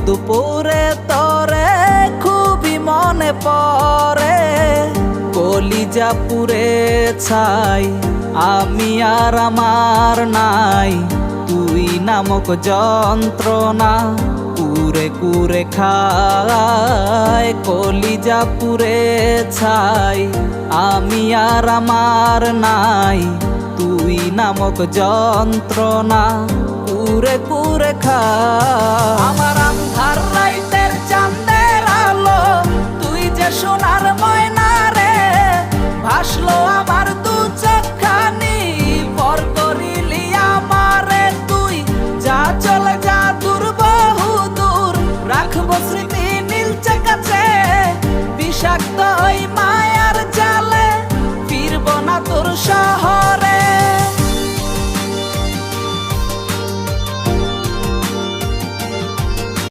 দুপুরে তরে খুবই মনে পড়ে। কলিজা পুরে ছাই আমি আর আমার নাই, তুই নামক যন্ত্রণা কুরে কুরে খায়। কলিজা পুরে ছাই আমি আর আমার নাই, তুই নামক যন্ত্রণা কুরে কুরে খায়। আমার আন্ধার রাইতের চাঁদের আলো তুই যে সোনার ময়না রে, ভাসলো আমার দু চোখখানি পর করিলি আমারে তুই। যা চলে যা দূর বহু দূর, রাখবো স্মৃতি নীলচে কাছে। বিষাক্ত ওই মায়ার জালে ফিরবো না তোর শহরে।